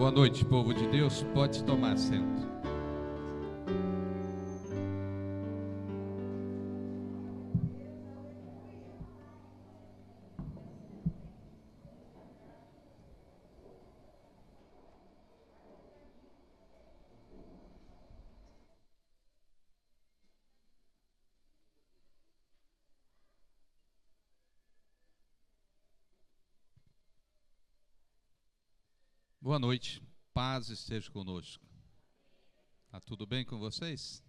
Boa noite, povo de Deus. Pode tomar assento. Boa noite, paz esteja conosco. Tá tudo bem com vocês?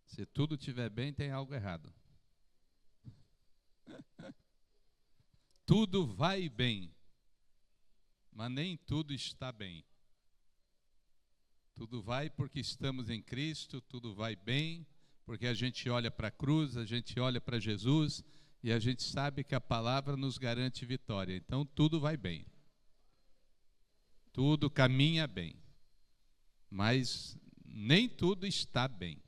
Se tudo estiver bem, tem algo errado. Tudo vai bem, mas nem tudo está bem. Tudo vai porque estamos em Cristo, tudo vai bem, porque a gente olha para a cruz, a gente olha para Jesus e a gente sabe que a palavra nos garante vitória. Então tudo vai bem. Tudo caminha bem, mas nem tudo está bem.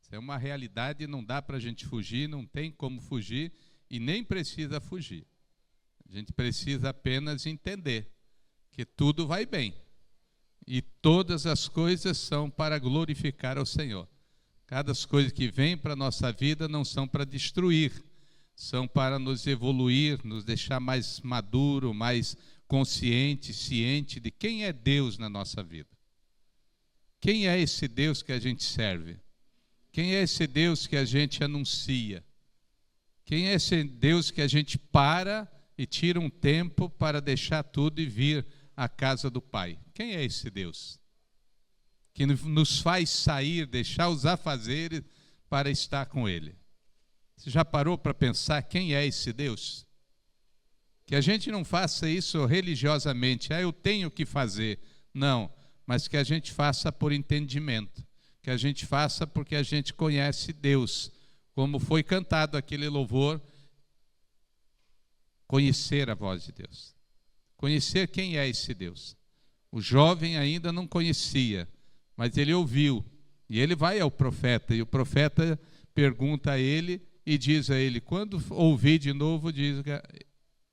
Isso é uma realidade, não dá para a gente fugir, não tem como fugir e nem precisa fugir. A gente precisa apenas entender que tudo vai bem e todas as coisas são para glorificar ao Senhor. Cada coisa que vem para a nossa vida não são para destruir, são para nos evoluir, nos deixar mais maduro, mais consciente, ciente de quem é Deus na nossa vida. Quem é esse Deus que a gente serve? Quem é esse Deus que a gente anuncia? Quem é esse Deus que a gente para e tira um tempo para deixar tudo e vir à casa do Pai? Quem é esse Deus? Que nos faz sair, deixar os afazeres para estar com Ele. Você já parou para pensar quem é esse Deus? Que a gente não faça isso religiosamente, eu tenho que fazer. Não, mas que a gente faça por entendimento. Que a gente faça porque a gente conhece Deus. Como foi cantado aquele louvor, conhecer a voz de Deus. Conhecer quem é esse Deus. O jovem ainda não conhecia, mas ele ouviu. E ele vai ao profeta, e o profeta pergunta a ele e diz a ele, quando ouvir de novo, diz...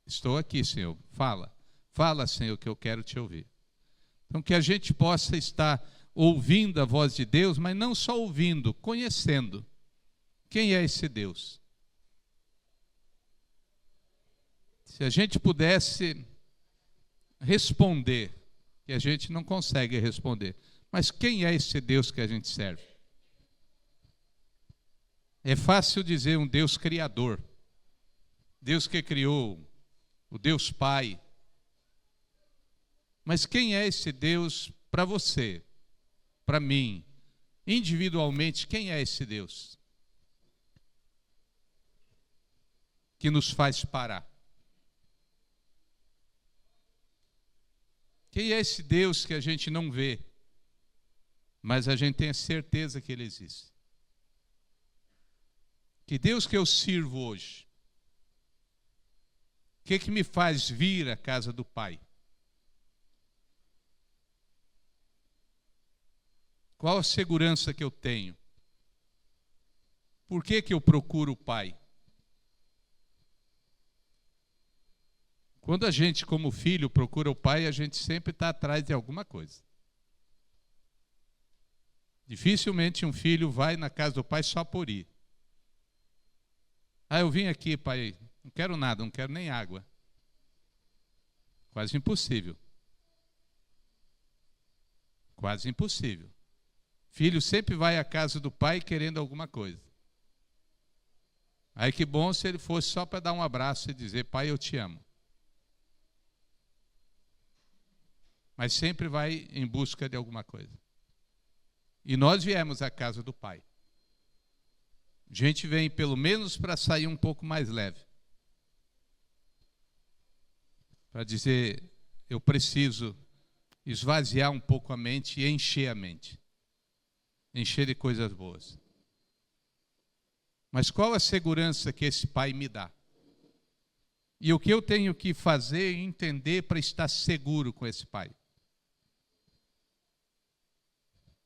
Estou aqui, Senhor. Fala, Senhor, que eu quero te ouvir. Então, que a gente possa estar ouvindo a voz de Deus, mas não só ouvindo, conhecendo. Quem é esse Deus? Se a gente pudesse responder, que a gente não consegue responder, mas quem é esse Deus que a gente serve? É fácil dizer um Deus criador. Deus que criou o Deus Pai. Mas quem é esse Deus para você, para mim, individualmente, quem é esse Deus? Que nos faz parar. Quem é esse Deus que a gente não vê, mas a gente tem a certeza que Ele existe? Que Deus que eu sirvo hoje? O que me faz vir à casa do Pai? Qual a segurança que eu tenho? Por que eu procuro o Pai? Quando a gente, como filho, procura o Pai, a gente sempre está atrás de alguma coisa. Dificilmente um filho vai na casa do Pai só por ir. Eu vim aqui, Pai... Não quero nada, não quero nem água. Quase impossível. Quase impossível. Filho sempre vai à casa do pai querendo alguma coisa. Aí que bom se ele fosse só para dar um abraço e dizer, pai, eu te amo. Mas sempre vai em busca de alguma coisa. E nós viemos à casa do pai. A gente vem pelo menos para sair um pouco mais leve. Para dizer, eu preciso esvaziar um pouco a mente e encher a mente. Encher de coisas boas. Mas qual a segurança que esse Pai me dá? E o que eu tenho que fazer e entender para estar seguro com esse Pai?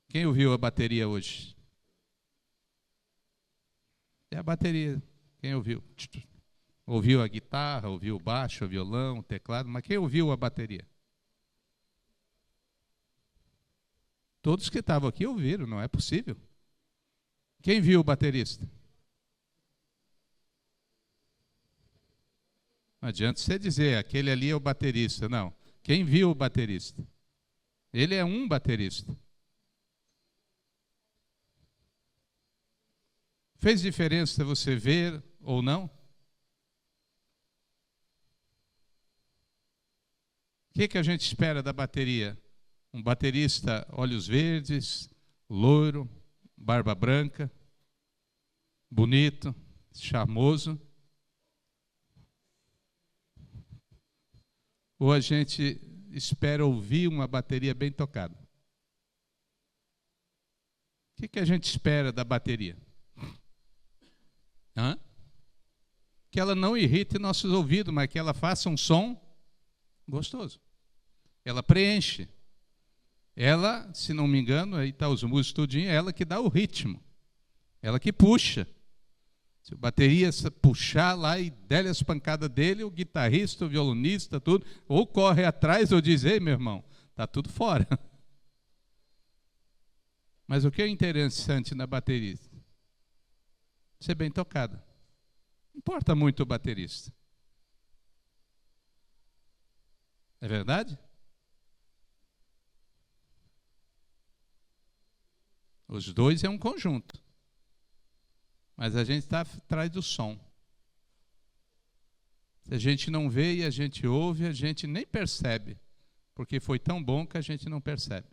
Quem ouviu a bateria hoje? É a bateria. Quem ouviu? Ouviu a guitarra, ouviu o baixo, o violão, o teclado, mas quem ouviu a bateria? Todos que estavam aqui ouviram, não é possível. Quem viu o baterista? Não adianta você dizer, aquele ali é o baterista. Não. Quem viu o baterista? Ele é um baterista. Fez diferença você ver ou não? O que a gente espera da bateria? Um baterista olhos verdes, loiro, barba branca, bonito, charmoso. Ou a gente espera ouvir uma bateria bem tocada? O que a gente espera da bateria? Que ela não irrite nossos ouvidos, mas que ela faça um som gostoso. Ela preenche. Ela, se não me engano, aí está os músicos tudinho, é ela que dá o ritmo. Ela que puxa. Se o bateria puxar lá e der as pancadas dele, o guitarrista, o violonista, tudo, ou corre atrás ou diz, ei, meu irmão, está tudo fora. Mas o que é interessante na bateria? Ser bem tocada. Não importa muito o baterista. É verdade? Os dois é um conjunto. Mas a gente está atrás do som. Se a gente não vê e a gente ouve, a gente nem percebe. Porque foi tão bom que a gente não percebe.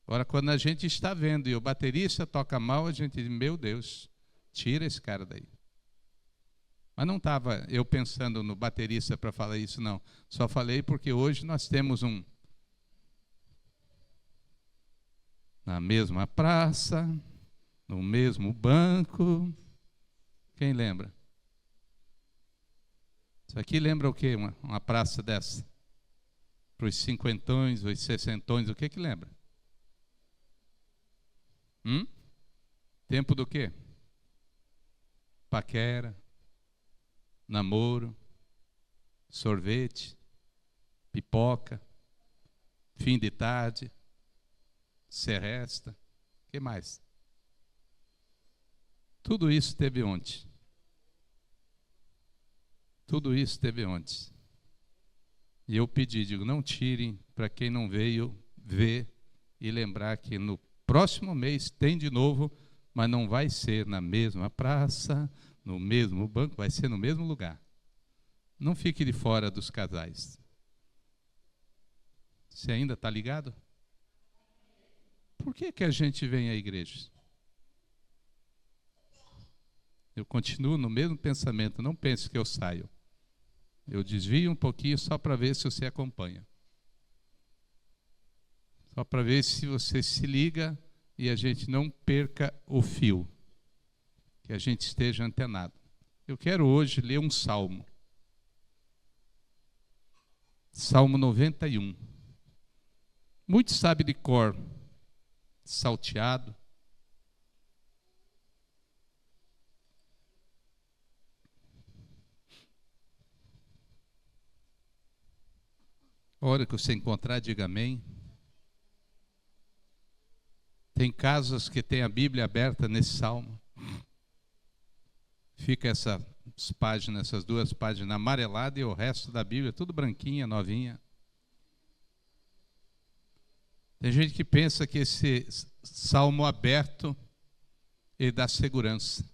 Agora, quando a gente está vendo e o baterista toca mal, a gente diz, meu Deus, tira esse cara daí. Mas não estava eu pensando no baterista para falar isso, não. Só falei porque hoje nós temos na mesma praça, no mesmo banco. Quem lembra? Isso aqui lembra o quê? Uma praça dessa? Para os cinquentões, os sessentões, o que lembra? Tempo do quê? Paquera, namoro, sorvete, pipoca, fim de tarde, seresta, o que mais? Tudo isso teve ontem. Tudo isso teve ontem. E eu pedi, digo, não tirem para quem não veio ver e lembrar que no próximo mês tem de novo, mas não vai ser na mesma praça, no mesmo banco, vai ser no mesmo lugar. Não fique de fora dos casais. Você ainda está ligado? Por que a gente vem à igreja? Eu continuo no mesmo pensamento, não pense que eu saio. Eu desvio um pouquinho só para ver se você acompanha. Só para ver se você se liga e a gente não perca o fio. Que a gente esteja antenado. Eu quero hoje ler um salmo. Salmo 91. Muitos sabem de cor, salteado. A hora que você encontrar, diga amém. Tem casas que tem a Bíblia aberta nesse salmo. Fica essas páginas, essas duas páginas amareladas e o resto da Bíblia tudo branquinha, novinha. Tem gente que pensa que esse salmo aberto ele dá segurança.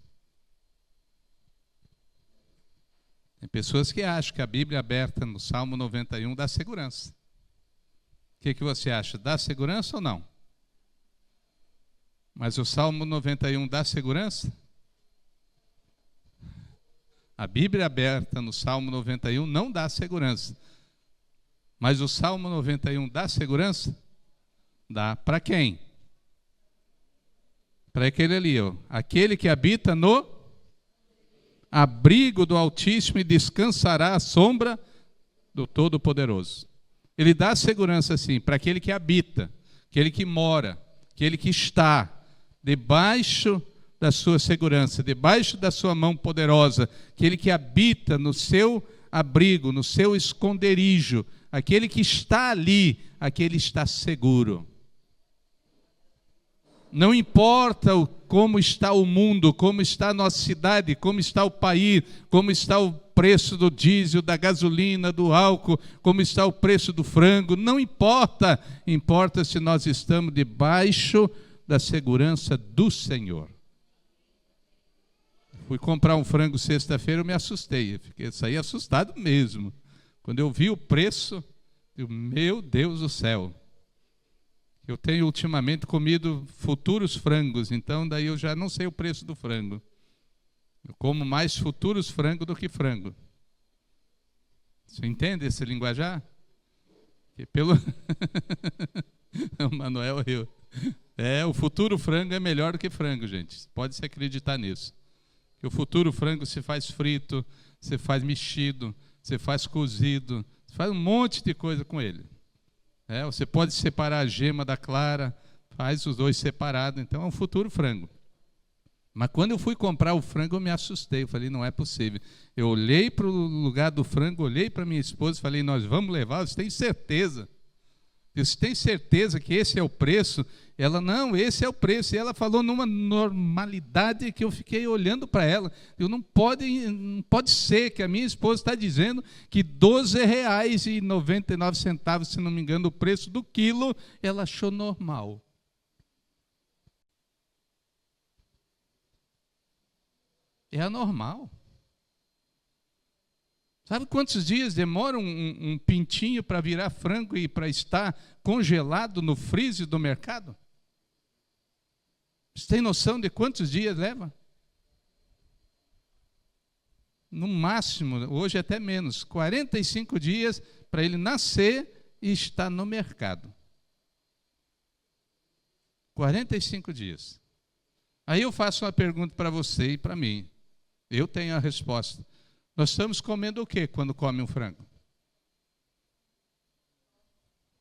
Tem pessoas que acham que a Bíblia aberta no Salmo 91 dá segurança. O que você acha? Dá segurança ou não? Mas o Salmo 91 dá segurança? A Bíblia aberta no Salmo 91 não dá segurança. Mas o Salmo 91 dá segurança? Dá. Para quem? Para aquele ali, ó. Aquele que habita no abrigo do Altíssimo e descansará à sombra do Todo-Poderoso. Ele dá segurança, sim, para aquele que habita, aquele que mora, aquele que está debaixo da sua segurança, debaixo da sua mão poderosa, aquele que habita no seu abrigo, no seu esconderijo, aquele que está ali, aquele está seguro. Não importa como está o mundo, como está a nossa cidade, como está o país, como está o preço do diesel, da gasolina, do álcool, como está o preço do frango, não importa. Importa se nós estamos debaixo da segurança do Senhor. Fui comprar um frango sexta-feira, eu me assustei. Eu saí assustado mesmo. Quando eu vi o preço, eu, meu Deus do céu. Eu tenho ultimamente comido futuros frangos, então daí eu já não sei o preço do frango. Eu como mais futuros frangos do que frango. Você entende esse linguajar? Que pelo o Manuel riu. O futuro frango é melhor do que frango, gente. Pode se acreditar nisso. Que o futuro frango se faz frito, se faz mexido, se faz cozido, se faz um monte de coisa com ele. Você pode separar a gema da clara, faz os dois separados, então é um futuro frango. Mas quando eu fui comprar o frango, eu me assustei, eu falei, não é possível. Eu olhei para o lugar do frango, olhei para minha esposa e falei, nós vamos levar, você tem certeza? Você tem certeza que esse é o preço? Ela, não, esse é o preço. E ela falou numa normalidade que eu fiquei olhando para ela. Não pode ser que a minha esposa está dizendo que R$12,99, se não me engano, o preço do quilo, ela achou normal. É anormal. Sabe quantos dias demora um pintinho para virar frango e para estar congelado no freezer do mercado? Você tem noção de quantos dias leva? No máximo, hoje até menos, 45 dias para ele nascer e estar no mercado. 45 dias. Aí eu faço uma pergunta para você e para mim. Eu tenho a resposta. Nós estamos comendo o que quando come um frango?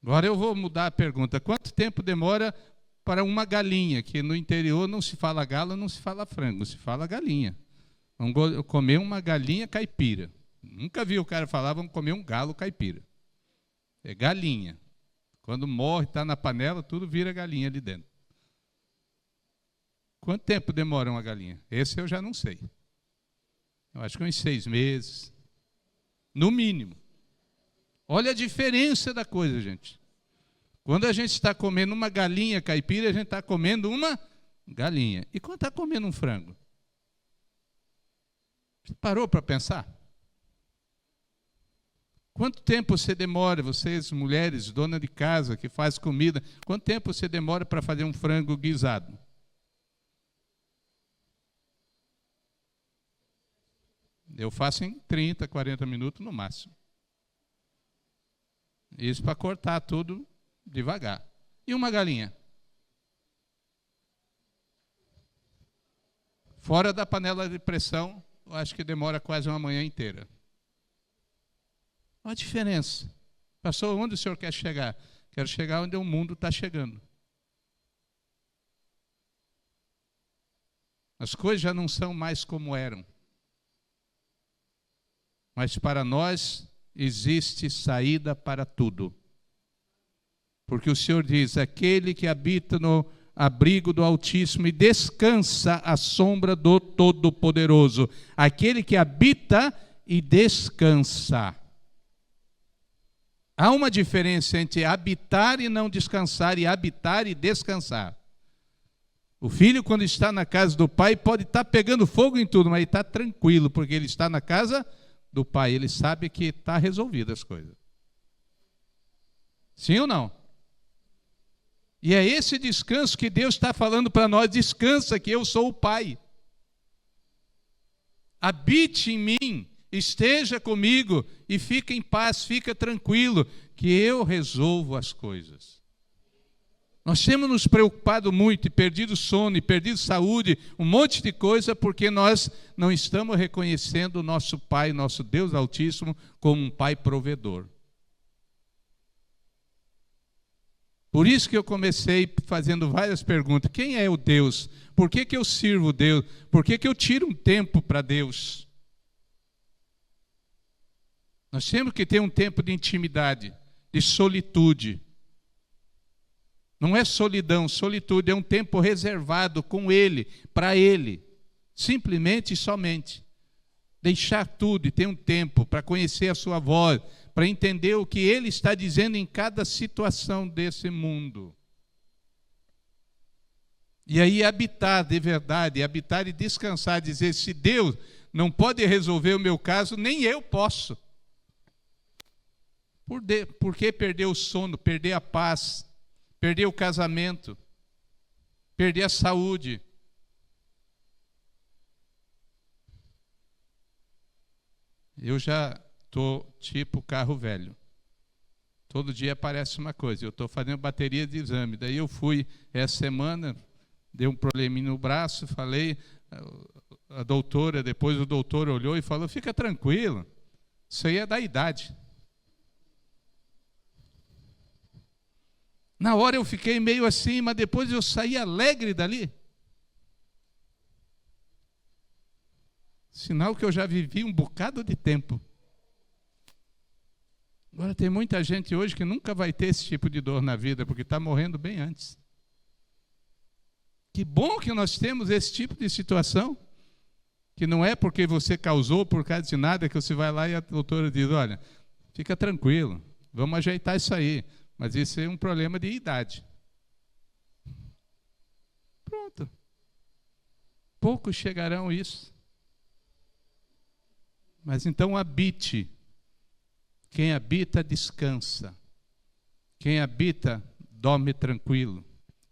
Agora eu vou mudar a pergunta. Quanto tempo demora para uma galinha? Que no interior não se fala galo, não se fala frango, se fala galinha. Vamos comer uma galinha caipira. Nunca vi o cara falar, vamos comer um galo caipira. É galinha. Quando morre, está na panela, tudo vira galinha ali dentro. Quanto tempo demora uma galinha? Esse eu já não sei. Eu acho que uns 6 meses, no mínimo. Olha a diferença da coisa, gente. Quando a gente está comendo uma galinha caipira, a gente está comendo uma galinha. E quando está comendo um frango? Você parou para pensar? Quanto tempo você demora, vocês mulheres, dona de casa, que faz comida, quanto tempo você demora para fazer um frango guisado? Eu faço em 30, 40 minutos no máximo. Isso para cortar tudo devagar. E uma galinha? Fora da panela de pressão, eu acho que demora quase uma manhã inteira. Olha a diferença. Pastor, onde o senhor quer chegar? Quero chegar onde o mundo está chegando. As coisas já não são mais como eram. Mas para nós existe saída para tudo. Porque o Senhor diz, aquele que habita no abrigo do Altíssimo e descansa à sombra do Todo-Poderoso. Aquele que habita e descansa. Há uma diferença entre habitar e não descansar e habitar e descansar. O filho, quando está na casa do pai, pode estar pegando fogo em tudo, mas ele está tranquilo, porque ele está na casa do pai, ele sabe que está resolvidas as coisas. Sim ou não? E é esse descanso que Deus está falando para nós, descansa que eu sou o Pai. Habite em mim, esteja comigo e fica em paz, fica tranquilo, que eu resolvo as coisas. Nós temos nos preocupado muito e perdido sono, e perdido saúde, um monte de coisa, porque nós não estamos reconhecendo o nosso Pai, nosso Deus Altíssimo, como um Pai provedor. Por isso que eu comecei fazendo várias perguntas. Quem é o Deus? Por que eu sirvo Deus? Por que eu tiro um tempo para Deus? Nós temos que ter um tempo de intimidade, de solitude. Não é solidão, solitude é um tempo reservado com Ele, para Ele, simplesmente e somente. Deixar tudo e ter um tempo para conhecer a sua voz, para entender o que Ele está dizendo em cada situação desse mundo. E aí habitar de verdade, habitar e descansar, dizer, se Deus não pode resolver o meu caso, nem eu posso. Por que perder o sono, perder a paz, perder o casamento, perder a saúde? Eu já estou tipo carro velho. Todo dia aparece uma coisa. Eu estou fazendo bateria de exame. Daí eu fui essa semana, dei um probleminha no braço, falei, a doutora, depois o doutor olhou e falou, fica tranquilo, isso aí é da idade. Na hora eu fiquei meio assim, mas depois eu saí alegre dali. Sinal que eu já vivi um bocado de tempo. Agora tem muita gente hoje que nunca vai ter esse tipo de dor na vida, porque está morrendo bem antes. Que bom que nós temos esse tipo de situação, que não é porque você causou por causa de nada, que você vai lá e a doutora diz, olha, fica tranquilo, vamos ajeitar isso aí. Mas isso é um problema de idade. Pronto. Poucos chegarão a isso. Mas então habite. Quem habita, descansa. Quem habita, dorme tranquilo.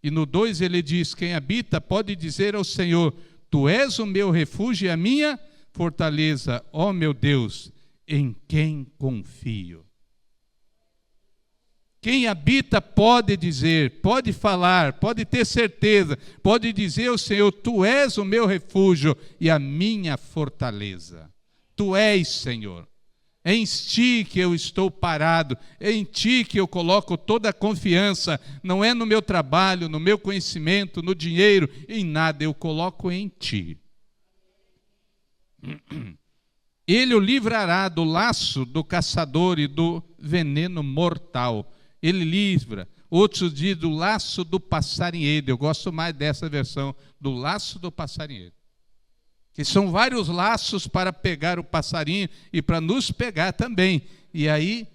E no 2 ele diz, quem habita pode dizer ao Senhor, tu és o meu refúgio e a minha fortaleza, ó meu Deus, em quem confio. Quem habita pode dizer, pode falar, pode ter certeza, pode dizer ao Senhor, tu és o meu refúgio e a minha fortaleza. Tu és, Senhor. É em ti que eu estou parado, é em ti que eu coloco toda a confiança, não é no meu trabalho, no meu conhecimento, no dinheiro, em nada, eu coloco em ti. Ele o livrará do laço do caçador e do veneno mortal. Ele livra. Outros dizem do laço do passarinheiro. Eu gosto mais dessa versão, do laço do passarinheiro. Que são vários laços para pegar o passarinho e para nos pegar também. E aí,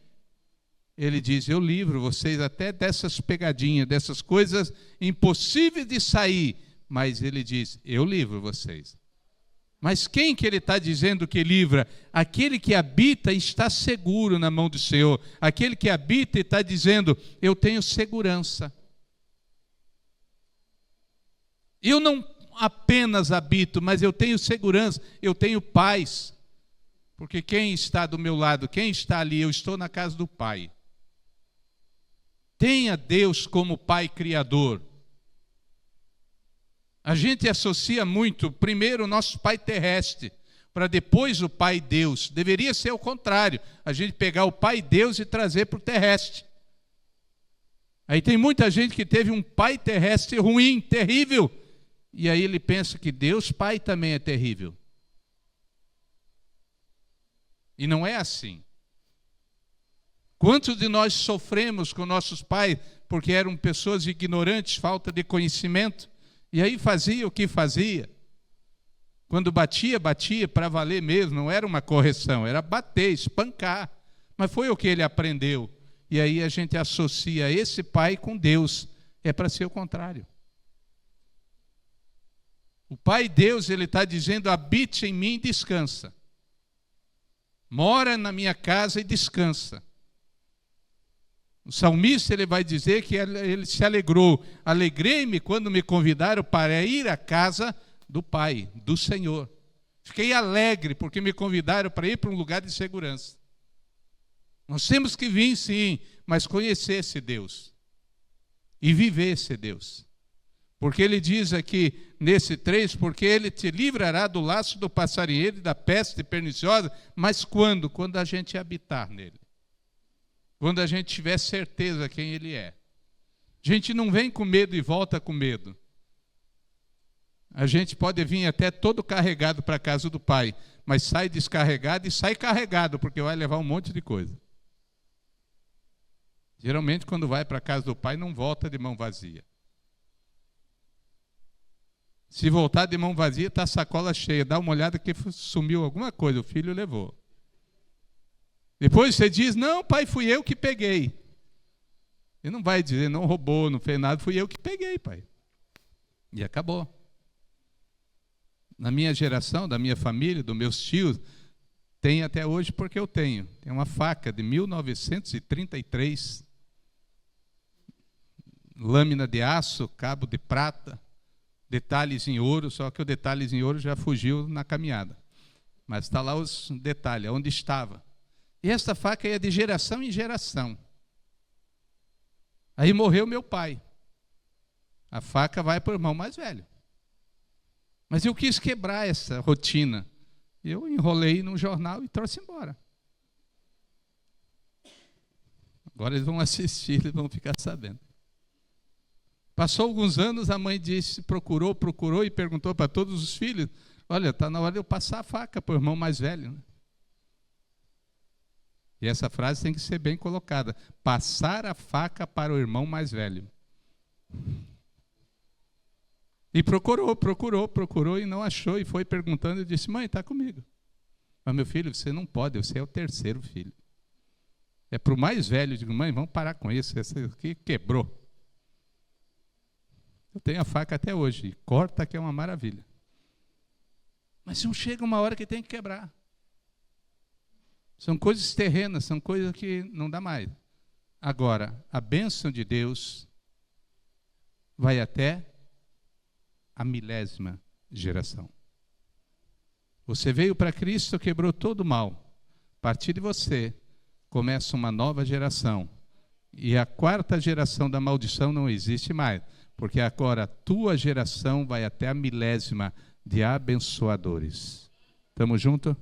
ele diz, eu livro vocês até dessas pegadinhas, dessas coisas impossíveis de sair. Mas ele diz, eu livro vocês. Mas quem que ele está dizendo que livra? Aquele que habita e está seguro na mão do Senhor. Aquele que habita e está dizendo, eu tenho segurança. Eu não apenas habito, mas eu tenho segurança, eu tenho paz. Porque quem está do meu lado, quem está ali, eu estou na casa do Pai. Tenha Deus como Pai Criador. A gente associa muito, primeiro, o nosso pai terrestre, para depois o pai Deus. Deveria ser o contrário, a gente pegar o pai Deus e trazer para o terrestre. Aí tem muita gente que teve um pai terrestre ruim, terrível, e aí ele pensa que Deus Pai também é terrível. E não é assim. Quantos de nós sofremos com nossos pais porque eram pessoas ignorantes, falta de conhecimento? E aí fazia o que fazia. Quando batia, batia para valer mesmo, não era uma correção, era bater, espancar. Mas foi o que ele aprendeu. E aí a gente associa esse pai com Deus. É para ser o contrário. O Pai Deus, ele está dizendo, habite em mim e descansa. Mora na minha casa e descansa. O salmista ele vai dizer que ele se alegrou. Alegrei-me quando me convidaram para ir à casa do Pai, do Senhor. Fiquei alegre porque me convidaram para ir para um lugar de segurança. Nós temos que vir sim, mas conhecer esse Deus. E viver esse Deus. Porque ele diz aqui nesse 3, porque ele te livrará do laço do passarinheiro e da peste perniciosa, mas quando? Quando a gente habitar nele. Quando a gente tiver certeza quem ele é. A gente não vem com medo e volta com medo. A gente pode vir até todo carregado para a casa do Pai, mas sai descarregado e sai carregado, porque vai levar um monte de coisa. Geralmente, quando vai para a casa do pai, não volta de mão vazia. Se voltar de mão vazia, está a sacola cheia. Dá uma olhada que sumiu alguma coisa, o filho levou. Depois você diz, não, pai, fui eu que peguei. Ele não vai dizer, não roubou, não fez nada, fui eu que peguei, pai. E acabou. Na minha geração, da minha família, dos meus tios, tem até hoje porque eu tenho. Tem uma faca de 1933, lâmina de aço, cabo de prata, detalhes em ouro, só que o detalhes em ouro já fugiu na caminhada. Mas está lá os detalhes, onde estava. E esta faca é de geração em geração. Aí morreu meu pai. A faca vai para o irmão mais velho. Mas eu quis quebrar essa rotina. Eu enrolei num jornal e trouxe embora. Agora eles vão assistir, eles vão ficar sabendo. Passou alguns anos, a mãe disse, procurou e perguntou para todos os filhos, olha, está na hora de eu passar a faca para o irmão mais velho. Né? E essa frase tem que ser bem colocada. Passar a faca para o irmão mais velho. E procurou e não achou. E foi perguntando e disse, mãe, está comigo. Mas meu filho, você não pode, você é o terceiro filho. É para o mais velho, eu digo, mãe, vamos parar com isso, esse aqui quebrou. Eu tenho a faca até hoje, e corta que é uma maravilha. Mas não chega uma hora que tem que quebrar. São coisas terrenas, são coisas que não dá mais. Agora, a bênção de Deus vai até a 1000ª geração. Você veio para Cristo, quebrou todo o mal. A partir de você, começa uma nova geração. E a 4ª geração da maldição não existe mais. Porque agora a tua geração vai até a 1000ª de abençoadores. Estamos juntos?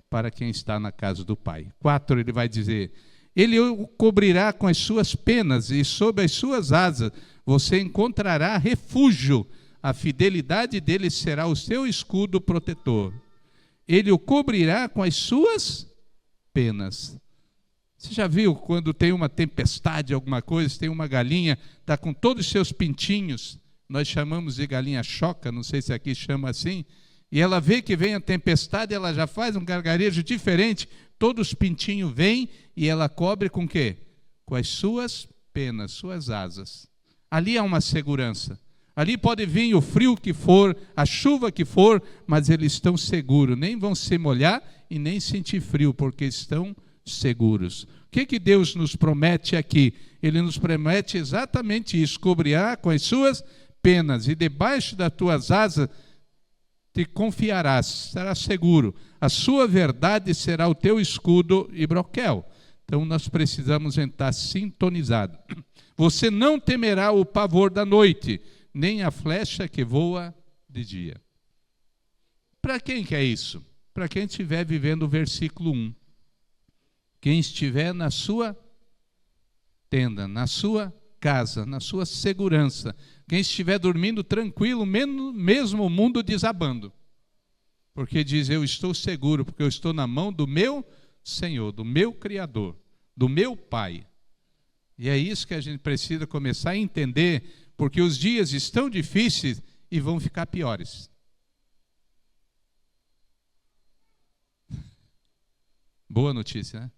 Para quem está na casa do Pai. 4, ele vai dizer, ele o cobrirá com as suas penas e sob as suas asas você encontrará refúgio. A fidelidade dele será o seu escudo protetor. Ele o cobrirá com as suas penas. Você já viu quando tem uma tempestade, alguma coisa, tem uma galinha, está com todos os seus pintinhos, nós chamamos de galinha choca, não sei se aqui chama assim, e ela vê que vem a tempestade, ela já faz um gargarejo diferente, todos os pintinhos vêm e ela cobre com o quê? Com as suas penas, suas asas. Ali há uma segurança. Ali pode vir o frio que for, a chuva que for, mas eles estão seguros, nem vão se molhar e nem sentir frio, porque estão seguros. O que Deus nos promete aqui? Ele nos promete exatamente isso, cobrirá com as suas penas, e debaixo das tuas asas te confiarás, estarás seguro. A sua verdade será o teu escudo e broquel. Então nós precisamos estar sintonizados. Você não temerá o pavor da noite, nem a flecha que voa de dia. Para quem que é isso? Para quem estiver vivendo o versículo 1. Quem estiver na sua tenda, na sua casa, na sua segurança. Quem estiver dormindo tranquilo, mesmo o mundo desabando. Porque diz, eu estou seguro, porque eu estou na mão do meu Senhor, do meu Criador, do meu Pai. E é isso que a gente precisa começar a entender, porque os dias estão difíceis e vão ficar piores. Boa notícia, né?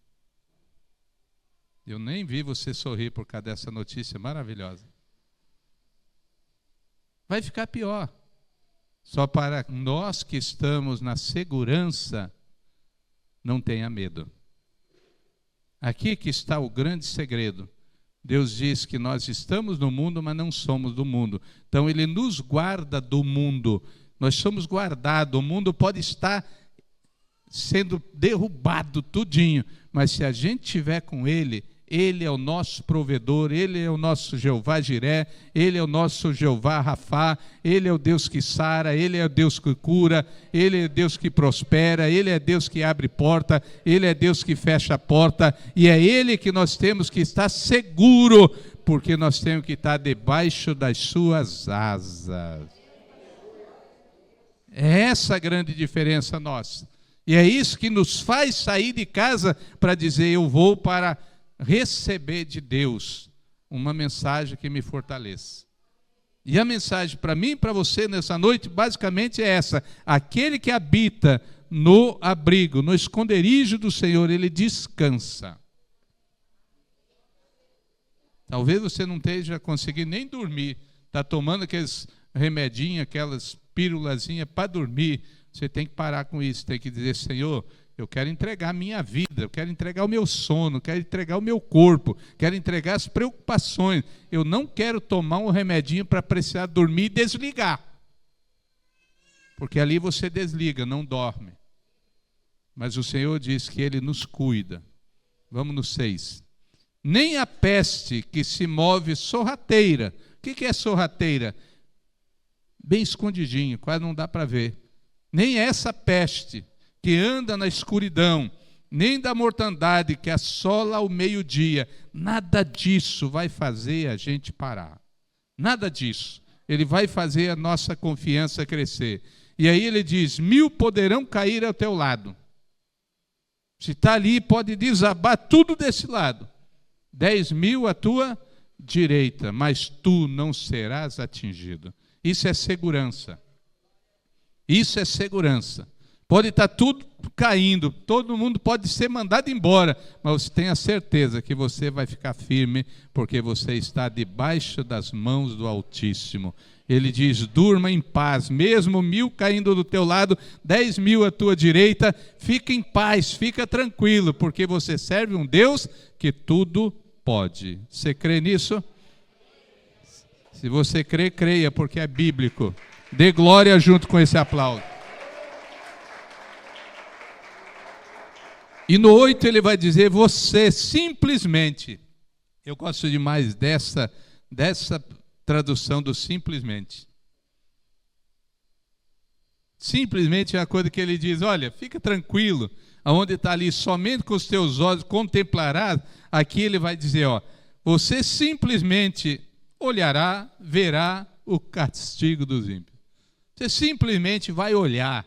Eu nem vi você sorrir por causa dessa notícia maravilhosa. Vai ficar pior. Só para nós que estamos na segurança, não tenha medo. Aqui que está o grande segredo. Deus diz que nós estamos no mundo, mas não somos do mundo. Então Ele nos guarda do mundo. Nós somos guardados. O mundo pode estar sendo derrubado tudinho, mas se a gente estiver com Ele, Ele é o nosso provedor, Ele é o nosso Jeová Jiré, Ele é o nosso Jeová Rafá, Ele é o Deus que sara, Ele é o Deus que cura, Ele é o Deus que prospera, Ele é Deus que abre porta, Ele é Deus que fecha a porta, e é Ele que nós temos que estar seguro, porque nós temos que estar debaixo das suas asas. É essa a grande diferença nossa. E é isso que nos faz sair de casa para dizer, eu vou para receber de Deus uma mensagem que me fortaleça. E a mensagem para mim e para você nessa noite, basicamente é essa: aquele que habita no abrigo, no esconderijo do Senhor, ele descansa. Talvez você não esteja conseguindo nem dormir, está tomando aqueles remedinhos, aquelas pílulazinhas para dormir. Você tem que parar com isso, tem que dizer: Senhor, eu quero entregar a minha vida, eu quero entregar o meu sono, eu quero entregar o meu corpo, quero entregar as preocupações. Eu não quero tomar um remedinho para precisar dormir e desligar. Porque ali você desliga, não dorme. Mas o Senhor diz que Ele nos cuida. Vamos no 6. Nem a peste que se move sorrateira. O que é sorrateira? Bem escondidinho, quase não dá para ver. Nem essa peste que anda na escuridão, nem da mortandade que assola ao meio-dia, nada disso vai fazer a gente parar. Nada disso. Ele vai fazer a nossa confiança crescer. E aí ele diz: 1000 poderão cair ao teu lado. Se está ali, pode desabar tudo desse lado. 10.000 à tua direita, mas tu não serás atingido. Isso é segurança. Isso é segurança. Pode estar tudo caindo, todo mundo pode ser mandado embora, mas você tenha certeza que você vai ficar firme, porque você está debaixo das mãos do Altíssimo. Ele diz: durma em paz, mesmo 1000 caindo do teu lado, 10.000 à tua direita, fica em paz, fica tranquilo, porque você serve um Deus que tudo pode. Você crê nisso? Se você crê, creia, porque é bíblico. Dê glória junto com esse aplauso. E no 8 ele vai dizer: você simplesmente, eu gosto demais dessa tradução do simplesmente. Simplesmente é a coisa que ele diz: olha, fica tranquilo, aonde está ali, somente com os teus olhos contemplarás. Aqui ele vai dizer: ó, você simplesmente olhará, verá o castigo dos ímpios. Você simplesmente vai olhar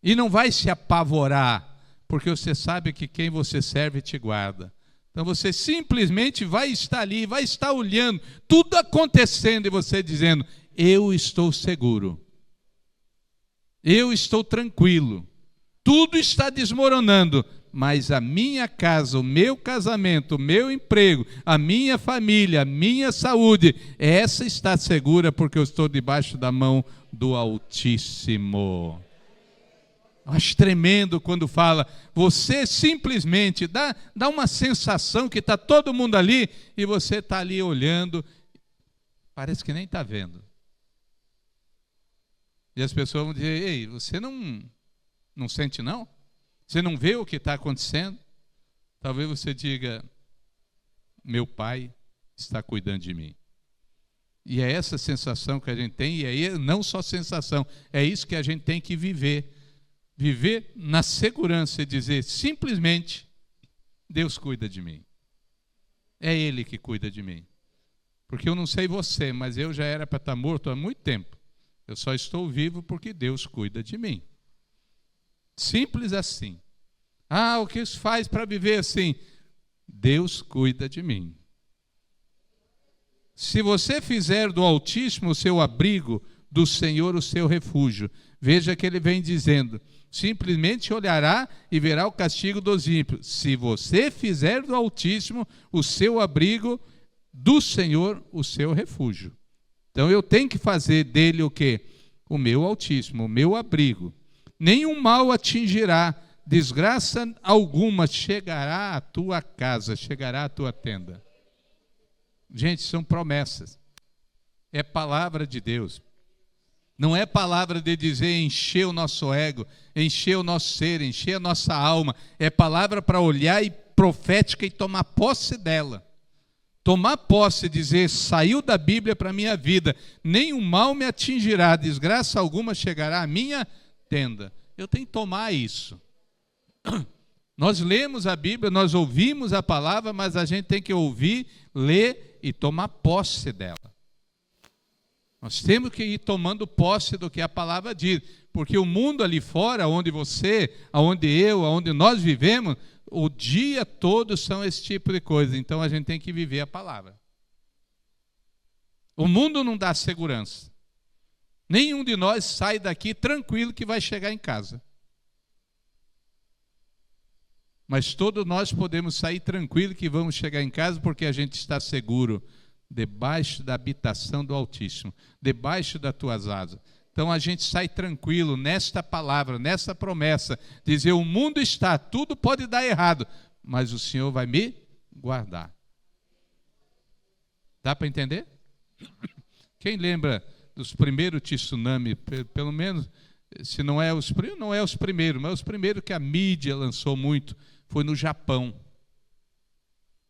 e não vai se apavorar, porque você sabe que quem você serve te guarda. Então você simplesmente vai estar ali, vai estar olhando, tudo acontecendo, e você dizendo: eu estou seguro, eu estou tranquilo, tudo está desmoronando, mas a minha casa, o meu casamento, o meu emprego, a minha família, a minha saúde, essa está segura, porque eu estou debaixo da mão do Altíssimo. Acho tremendo quando fala: você simplesmente dá uma sensação que está todo mundo ali e você está ali olhando, parece que nem está vendo. E as pessoas vão dizer: ei, você não sente não? Você não vê o que está acontecendo? Talvez você diga: meu Pai está cuidando de mim. E é essa sensação que a gente tem, e aí não só sensação, é isso que a gente tem que viver. Viver na segurança e dizer simplesmente: Deus cuida de mim. É Ele que cuida de mim. Porque eu não sei você, mas eu já era para estar morto há muito tempo. Eu só estou vivo porque Deus cuida de mim. Simples assim. Ah, o que isso faz para viver assim? Deus cuida de mim. Se você fizer do Altíssimo o seu abrigo, do Senhor o seu refúgio, veja que ele vem dizendo: simplesmente olhará e verá o castigo dos ímpios. Se você fizer do Altíssimo o seu abrigo, do Senhor o seu refúgio. Então eu tenho que fazer dele o quê? O meu Altíssimo, o meu abrigo. Nenhum mal atingirá, desgraça alguma chegará à tua casa, chegará à tua tenda. Gente, são promessas. É palavra de Deus. Não é palavra de dizer encher o nosso ego, encher o nosso ser, encher a nossa alma. É palavra para olhar e profética e tomar posse dela. Tomar posse e dizer: saiu da Bíblia para a minha vida, nenhum mal me atingirá, desgraça alguma chegará à minha tenda. Eu tenho que tomar isso. Nós lemos a Bíblia, nós ouvimos a palavra, mas a gente tem que ouvir, ler e tomar posse dela. Nós temos que ir tomando posse do que a palavra diz, porque o mundo ali fora, onde você, onde eu, onde nós vivemos, O dia todo são esse tipo de coisa. Então a gente tem que viver a palavra. O mundo não dá segurança. Nenhum de nós sai daqui tranquilo que vai chegar em casa. Mas todos nós podemos sair tranquilo que vamos chegar em casa porque a gente está seguro debaixo da habitação do Altíssimo, debaixo das tuas asas. Então a gente sai tranquilo nesta palavra, nessa promessa, dizer: o mundo está, tudo pode dar errado, mas o Senhor vai me guardar. Dá para entender? Quem lembra dos primeiros tsunami, pelo menos, se não é os primeiros, mas os primeiros que a mídia lançou muito, foi no Japão.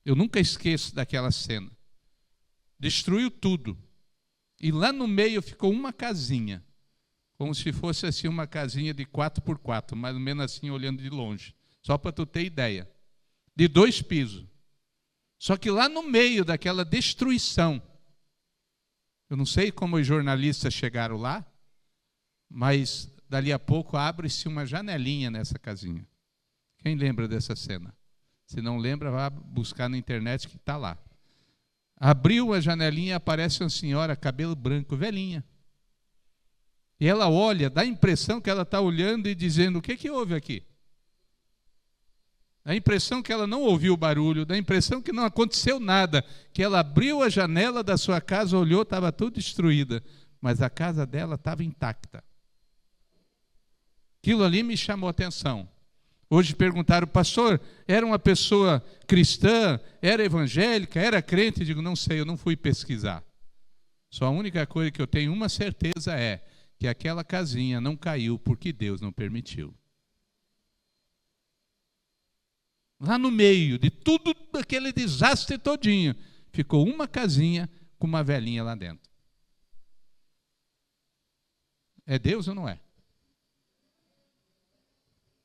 Eu nunca esqueço daquela cena. Destruiu tudo. E lá no meio ficou uma casinha, como se fosse assim uma casinha de 4x4, mais ou menos assim, olhando de longe. Só para tu ter ideia. De 2 pisos. Só que lá no meio daquela destruição, eu não sei como os jornalistas chegaram lá, mas dali a pouco abre-se uma janelinha nessa casinha. Quem lembra dessa cena? Se não lembra, vá buscar na internet que está lá. Abriu a janelinha e aparece uma senhora, cabelo branco, velhinha. E ela olha, dá a impressão que ela está olhando e dizendo: o que houve aqui? Dá a impressão que ela não ouviu o barulho, dá a impressão que não aconteceu nada, que ela abriu a janela da sua casa, olhou, estava tudo destruída, mas a casa dela estava intacta. Aquilo ali me chamou a atenção. Hoje perguntaram: pastor, era uma pessoa cristã, era evangélica, era crente? Eu digo: não sei, eu não fui pesquisar. Só a única coisa que eu tenho uma certeza é que aquela casinha não caiu porque Deus não permitiu. Lá no meio de tudo aquele desastre todinho, ficou uma casinha com uma velhinha lá dentro. É Deus ou não é?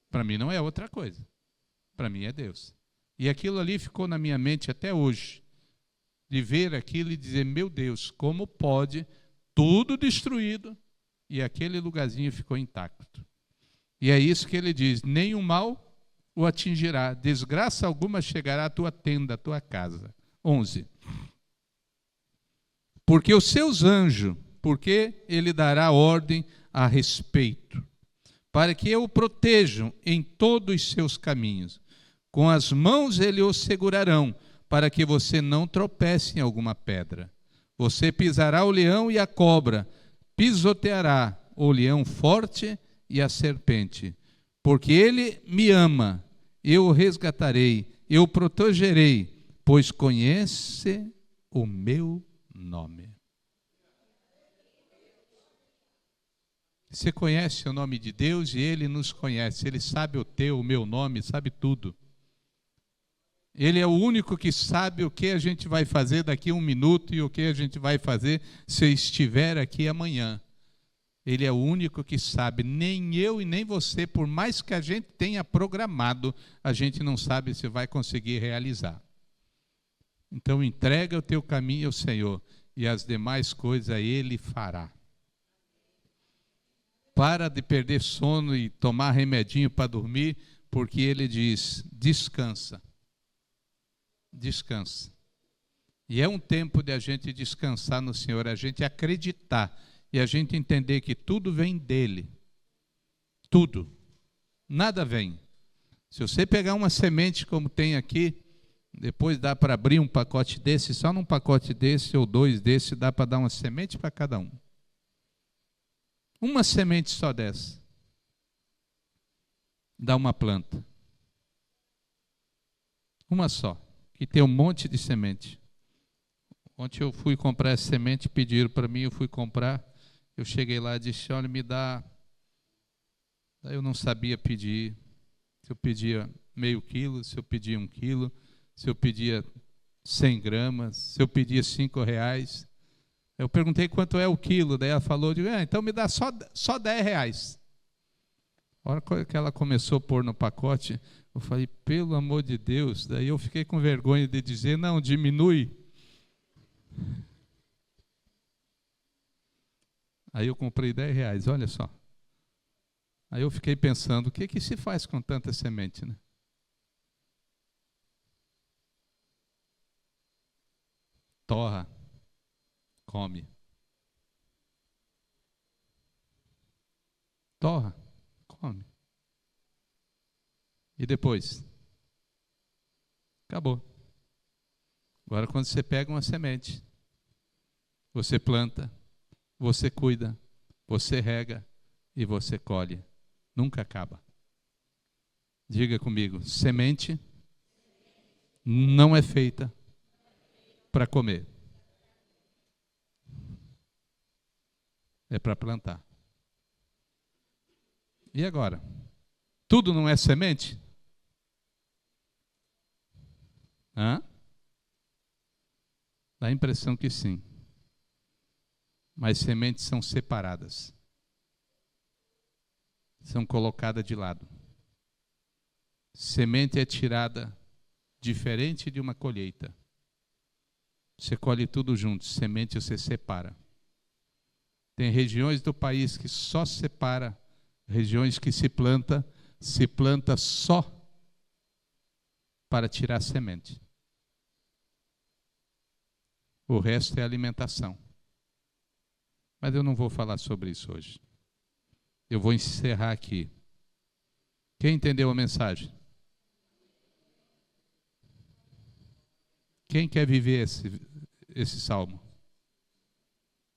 Para mim não é outra coisa. Para mim é Deus. E aquilo ali ficou na minha mente até hoje. De ver aquilo e dizer: meu Deus, como pode tudo destruído e aquele lugarzinho ficou intacto. E é isso que ele diz: nenhum mal o atingirá, desgraça alguma chegará à tua tenda, à tua casa. 11. Porque os seus anjos, porque ele dará ordem a respeito, para que o protejam em todos os seus caminhos. Com as mãos ele o segurarão, para que você não tropece em alguma pedra. Você pisará o leão e a cobra, pisoteará o leão forte e a serpente. Porque ele me ama, eu o resgatarei, eu o protegerei, pois conhece o meu nome. Você conhece o nome de Deus e Ele nos conhece. Ele sabe o teu, o meu nome, sabe tudo. Ele é o único que sabe o que a gente vai fazer daqui a 1 minuto e o que a gente vai fazer se eu estiver aqui amanhã. Ele é o único que sabe. Nem eu e nem você, por mais que a gente tenha programado, a gente não sabe se vai conseguir realizar. Então entrega o teu caminho ao Senhor e as demais coisas Ele fará. Para de perder sono e tomar remedinho para dormir, porque Ele diz: descansa. Descansa. E é um tempo de a gente descansar no Senhor, a gente acreditar e a gente entender que tudo vem dEle. Tudo. Nada vem. Se você pegar uma semente como tem aqui, depois dá para abrir um pacote desse, só num pacote desse ou 2 desse, dá para dar uma semente para cada um. Uma semente só dessa dá uma planta. Uma só, que tem um monte de semente. Ontem eu fui comprar essa semente, pediram para mim, eu fui comprar. Eu cheguei lá e disse: olha, me dá. Daí eu não sabia pedir. Se eu pedia meio quilo, se eu pedia 1 quilo, se eu pedia 100 gramas, se eu pedia R$5. Eu perguntei quanto é o quilo, daí ela falou, então me dá só R$10. A hora que ela começou a pôr no pacote, eu falei: pelo amor de Deus. Daí eu fiquei com vergonha de dizer: não, diminui. Aí eu comprei R$10, olha só. Aí eu fiquei pensando: o que se faz com tanta semente, né? torra, come. Torra, come. E depois? Acabou. Agora, quando você pega uma semente, você planta, você cuida, você rega e você colhe. Nunca acaba. Diga comigo, semente não é feita para comer. É para plantar. E agora? Tudo não é semente? Hã? Dá a impressão que sim. Mas sementes são separadas. São colocadas de lado. Semente é tirada diferente de uma colheita. Você colhe tudo junto, semente você separa. Tem regiões do país que só separa, regiões que se planta só para tirar semente. O resto é alimentação. Mas eu não vou falar sobre isso hoje. Eu vou encerrar aqui. Quem entendeu a mensagem? Quem quer viver esse salmo?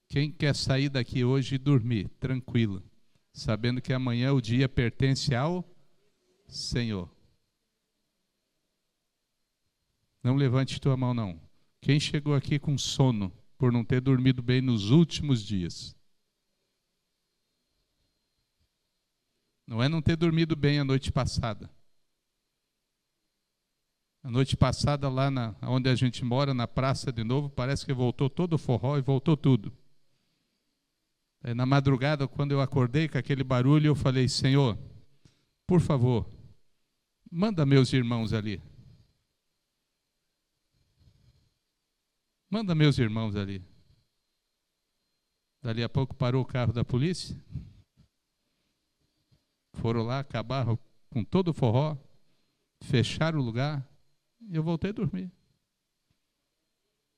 Quem quer sair daqui hoje e dormir tranquilo, sabendo que amanhã o dia pertence ao Senhor? Não levante tua mão, não. Quem chegou aqui com sono por não ter dormido bem nos últimos dias? Não é não ter dormido bem a noite passada. A noite passada lá onde a gente mora, na praça de novo, parece que voltou todo o forró e voltou tudo. Aí, na madrugada, quando eu acordei com aquele barulho, eu falei, Senhor, por favor, manda meus irmãos ali. Manda meus irmãos ali. Dali a pouco parou o carro da polícia. Foram lá, acabaram com todo o forró, fecharam o lugar e eu voltei a dormir.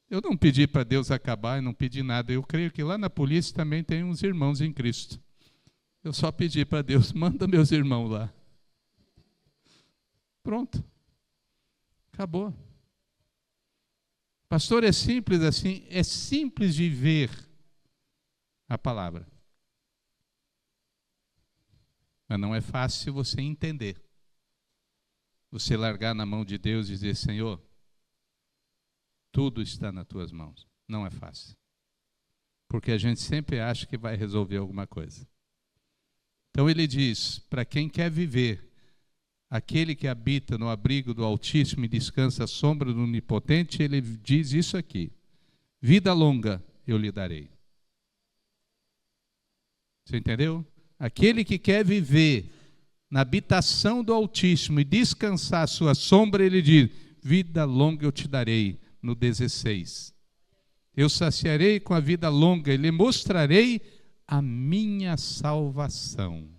Eu não pedi para Deus acabar e não pedi nada. Eu creio que lá na polícia também tem uns irmãos em Cristo. Eu só pedi para Deus, manda meus irmãos lá. Pronto. Acabou. Pastor, é simples assim? É simples de ver a palavra. Mas não é fácil você entender. Você largar na mão de Deus e dizer, Senhor, tudo está nas tuas mãos. Não é fácil. Porque a gente sempre acha que vai resolver alguma coisa. Então ele diz, para quem quer viver, aquele que habita no abrigo do Altíssimo e descansa à sombra do Onipotente, ele diz isso aqui, vida longa eu lhe darei. Você entendeu? Aquele que quer viver na habitação do Altíssimo e descansar à sua sombra, ele diz, vida longa eu te darei. No 16. Eu saciarei com a vida longa e lhe mostrarei a minha salvação.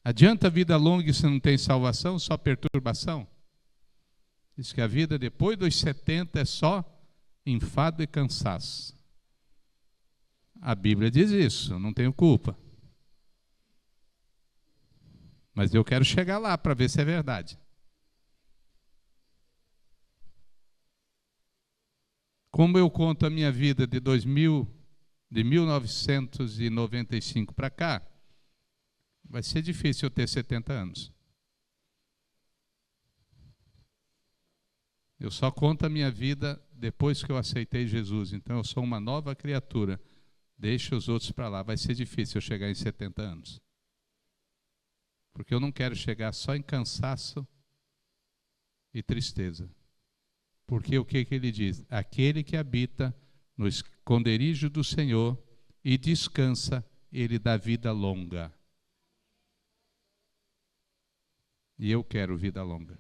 Adianta a vida longa se não tem salvação, só perturbação? Diz que a vida depois dos 70 é só enfado e cansaço. A Bíblia diz isso, não tenho culpa. Mas eu quero chegar lá para ver se é verdade. Como eu conto a minha vida de 1995 para cá, vai ser difícil eu ter 70 anos. Eu só conto a minha vida depois que eu aceitei Jesus. Então eu sou uma nova criatura. Deixa os outros para lá. Vai ser difícil eu chegar em 70 anos. Porque eu não quero chegar só em cansaço e tristeza. Porque o que ele diz? Aquele que habita no esconderijo do Senhor e descansa, ele dá vida longa. E eu quero vida longa.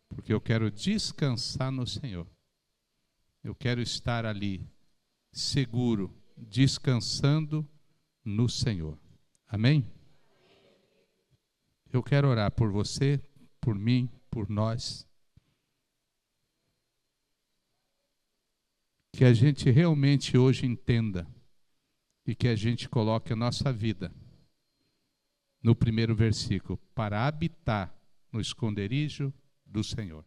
Porque eu quero descansar no Senhor. Eu quero estar ali, seguro, descansando no Senhor. Amém? Eu quero orar por você, por mim, por nós. que a gente realmente hoje entenda e que a gente coloque a nossa vida no primeiro versículo, para habitar no esconderijo do Senhor.